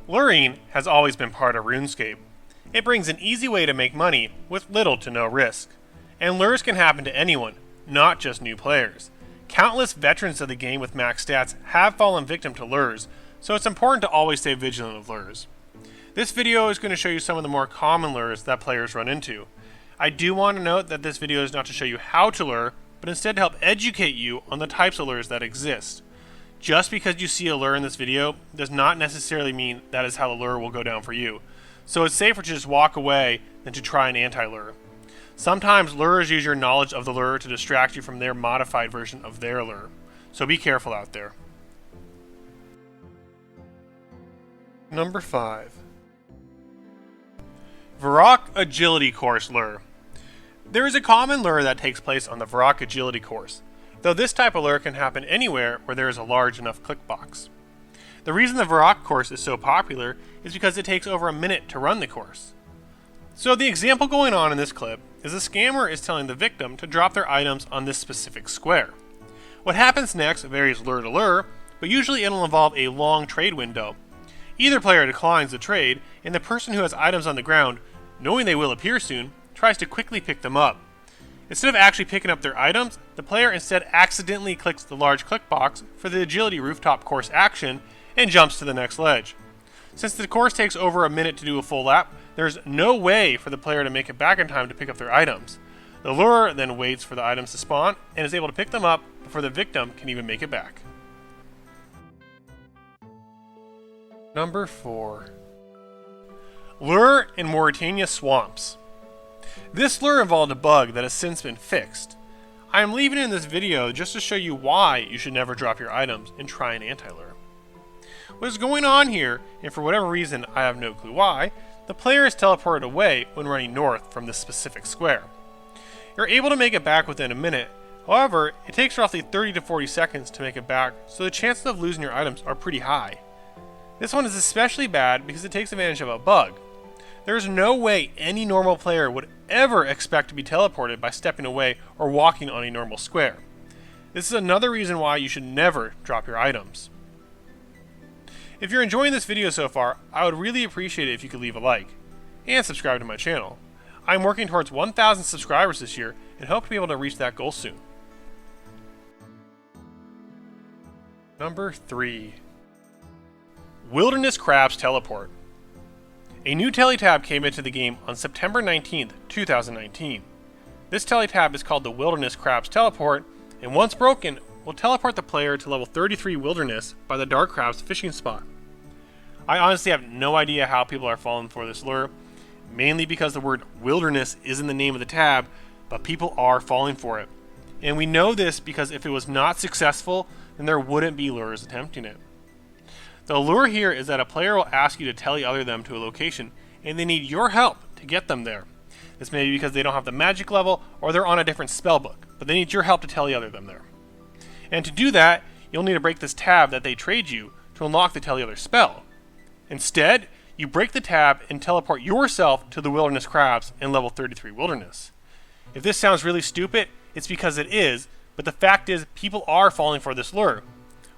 Luring has always been part of RuneScape. It brings an easy way to make money with little to no risk. And lures can happen to anyone, not just new players. Countless veterans of the game with max stats have fallen victim to lures, so it's important to always stay vigilant of lures. This video is going to show you some of the more common lures that players run into. I do want to note that this video is not to show you how to lure, but instead to help educate you on the types of lures that exist. Just because you see a lure in this video does not necessarily mean that is how the lure will go down for you. So it's safer to just walk away than to try an anti-lure. Sometimes lures use your knowledge of the lure to distract you from their modified version of their lure. So be careful out there. Number 5. Varrock Agility Course Lure. There is a common lure that takes place on the Varrock Agility Course, though this type of lure can happen anywhere where there is a large enough click box. The reason the Varrock course is so popular is because it takes over a minute to run the course. So the example going on in this clip is a scammer is telling the victim to drop their items on this specific square. What happens next varies lure to lure, but usually it'll involve a long trade window. Either player declines the trade, and the person who has items on the ground, knowing they will appear soon, tries to quickly pick them up. Instead of actually picking up their items, the player instead accidentally clicks the large click box for the agility rooftop course action and jumps to the next ledge. Since the course takes over a minute to do a full lap, there's no way for the player to make it back in time to pick up their items. The lure then waits for the items to spawn and is able to pick them up before the victim can even make it back. Number 4. Lure in Mauritania Swamps. This lure involved a bug that has since been fixed. I am leaving it in this video just to show you why you should never drop your items and try an anti-lure. What is going on here, and for whatever reason I have no clue why, the player is teleported away when running north from this specific square. You're able to make it back within a minute, however, it takes roughly 30 to 40 seconds to make it back, so the chances of losing your items are pretty high. This one is especially bad because it takes advantage of a bug. There is no way any normal player would ever expect to be teleported by stepping away or walking on a normal square. This is another reason why you should never drop your items. If you're enjoying this video so far, I would really appreciate it if you could leave a like and subscribe to my channel. I'm working towards 1,000 subscribers this year and hope to be able to reach that goal soon. Number 3. Wilderness Crabs Teleport. A new teletab came into the game on September 19th, 2019. This teletab is called the Wilderness Crabs Teleport, and once broken, will teleport the player to level 33 Wilderness by the Dark Crabs fishing spot. I honestly have no idea how people are falling for this lure, mainly because the word wilderness is in the name of the tab, but people are falling for it. And we know this because if it was not successful, then there wouldn't be lures attempting it. The lure here is that a player will ask you to tele-other them to a location, and they need your help to get them there. This may be because they don't have the magic level, or they're on a different spell book, but they need your help to tele-other them there. And to do that, you'll need to break this tab that they trade you to unlock the tele-other spell. Instead, you break the tab and teleport yourself to the Wilderness Crabs in level 33 Wilderness. If this sounds really stupid, it's because it is, but the fact is people are falling for this lure,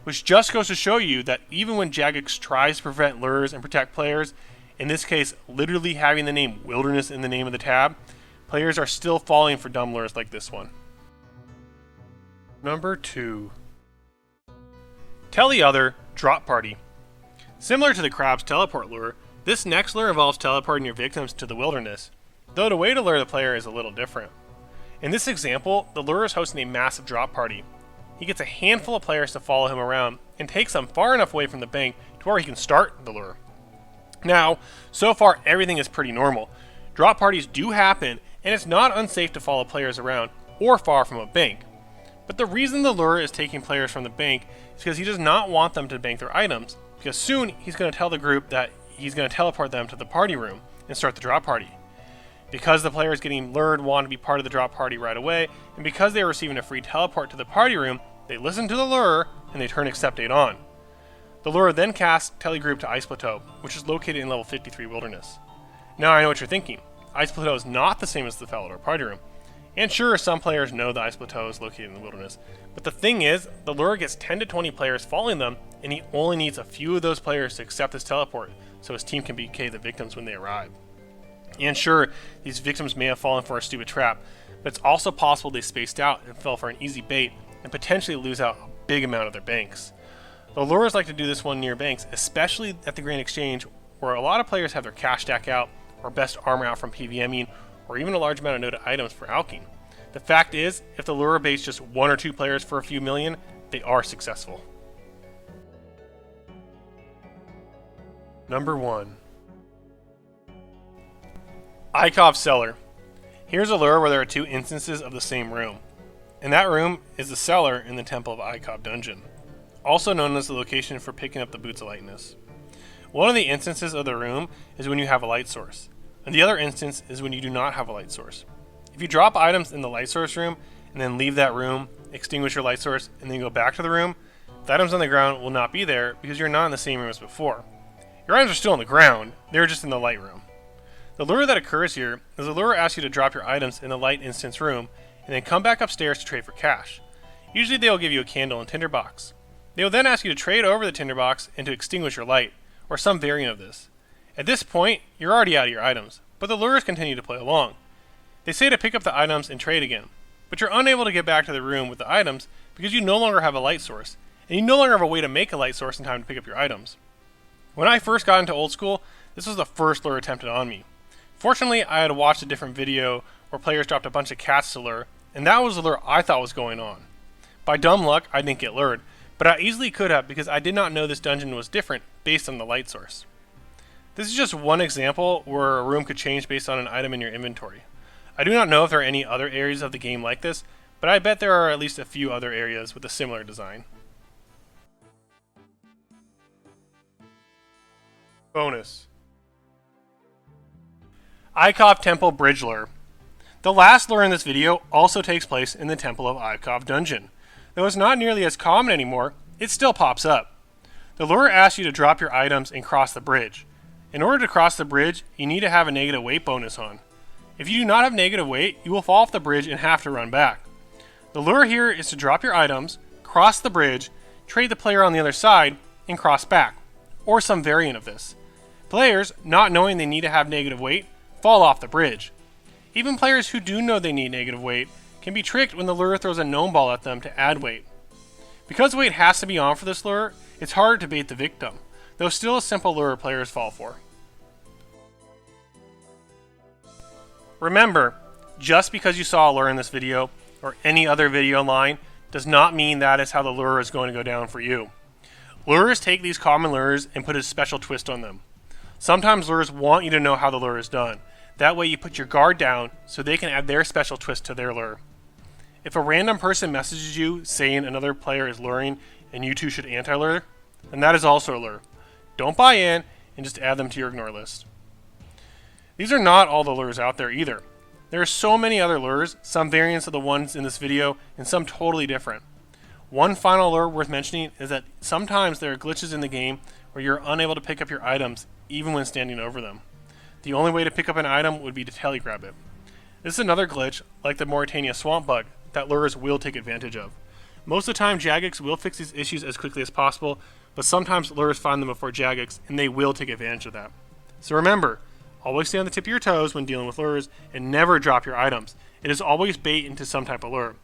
which just goes to show you that even when Jagex tries to prevent lures and protect players, in this case literally having the name Wilderness in the name of the tab, players are still falling for dumb lures like this one. Number 2. Tele-other Drop Party. Similar to the Crab's teleport lure, this next lure involves teleporting your victims to the wilderness, though the way to lure the player is a little different. In this example, the lure is hosting a massive drop party. He gets a handful of players to follow him around and takes them far enough away from the bank to where he can start the lure. Now, so far everything is pretty normal. Drop parties do happen, and it's not unsafe to follow players around or far from a bank. But the reason the lure is taking players from the bank is because he does not want them to bank their items, because soon he's going to tell the group that he's going to teleport them to the party room and start the drop party. Because the players getting lured want to be part of the drop party right away, and because they are receiving a free teleport to the party room, they listen to the lure and they turn Accept 8 on. The lure then casts Telegroup to Ice Plateau, which is located in level 53 Wilderness. Now I know what you're thinking. Ice Plateau is not the same as the Falador party room. And sure, some players know the ice plateau is located in the wilderness, but the thing is, the lure gets 10 to 20 players following them, and he only needs a few of those players to accept this teleport so his team can BK the victims when they arrive. And sure, these victims may have fallen for a stupid trap, but it's also possible they spaced out and fell for an easy bait and potentially lose out a big amount of their banks. The lures like to do this one near banks, especially at the Grand Exchange, where a lot of players have their cash stack out, or best armor out from PVMing, or even a large amount of noted items for alking. The fact is, if the lure baits just 1 or 2 players for a few million, they are successful. Number 1. Ikov Cellar. Here's a lure where there are 2 instances of the same room, and that room is the cellar in the Temple of Ikov dungeon, also known as the location for picking up the Boots of Lightness. One of the instances of the room is when you have a light source, and the other instance is when you do not have a light source. If you drop items in the light source room, and then leave that room, extinguish your light source, and then go back to the room, the items on the ground will not be there because you're not in the same room as before. Your items are still on the ground, they're just in the light room. The lure that occurs here is the lure asks you to drop your items in the light instance room, and then come back upstairs to trade for cash. Usually they will give you a candle and tinderbox. They will then ask you to trade over the tinderbox and to extinguish your light, or some variant of this. At this point, you're already out of your items, but the lures continue to play along. They say to pick up the items and trade again, but you're unable to get back to the room with the items because you no longer have a light source, and you no longer have a way to make a light source in time to pick up your items. When I first got into old school, this was the first lure attempted on me. Fortunately, I had watched a different video where players dropped a bunch of cats to lure, and that was the lure I thought was going on. By dumb luck, I didn't get lured, but I easily could have because I did not know this dungeon was different based on the light source. This is just one example where a room could change based on an item in your inventory. I do not know if there are any other areas of the game like this, but I bet there are at least a few other areas with a similar design. Bonus. Ikov Temple Bridge Lure. The last lure in this video also takes place in the Temple of Ikov dungeon. Though it's not nearly as common anymore, it still pops up. The lure asks you to drop your items and cross the bridge. In order to cross the bridge, you need to have a negative weight bonus on. If you do not have negative weight, you will fall off the bridge and have to run back. The lure here is to drop your items, cross the bridge, trade the player on the other side, and cross back, or some variant of this. Players, not knowing they need to have negative weight, fall off the bridge. Even players who do know they need negative weight can be tricked when the lure throws a gnome ball at them to add weight. Because weight has to be on for this lure, it's harder to bait the victim, though still a simple lure players fall for. Remember, just because you saw a lure in this video, or any other video online, does not mean that is how the lure is going to go down for you. Lures take these common lures and put a special twist on them. Sometimes lures want you to know how the lure is done. That way you put your guard down so they can add their special twist to their lure. If a random person messages you saying another player is luring and you two should anti-lure, then that is also a lure. Don't buy in and just add them to your ignore list. These are not all the lures out there either. There are so many other lures, some variants of the ones in this video, and some totally different. One final lure worth mentioning is that sometimes there are glitches in the game where you're unable to pick up your items even when standing over them. The only way to pick up an item would be to telegrab it. This is another glitch, like the Mauritania Swamp bug, that lures will take advantage of. Most of the time, Jagex will fix these issues as quickly as possible, but sometimes lures find them before Jagex, and they will take advantage of that. So remember, always stay on the tip of your toes when dealing with lures, and never drop your items. It is always bait into some type of lure.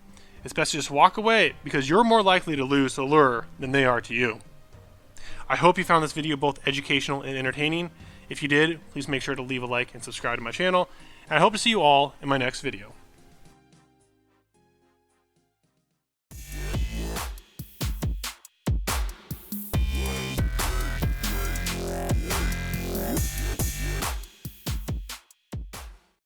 It's best to just walk away, because you're more likely to lose to the lure than they are to you. I hope you found this video both educational and entertaining. If you did, please make sure to leave a like and subscribe to my channel, and I hope to see you all in my next video.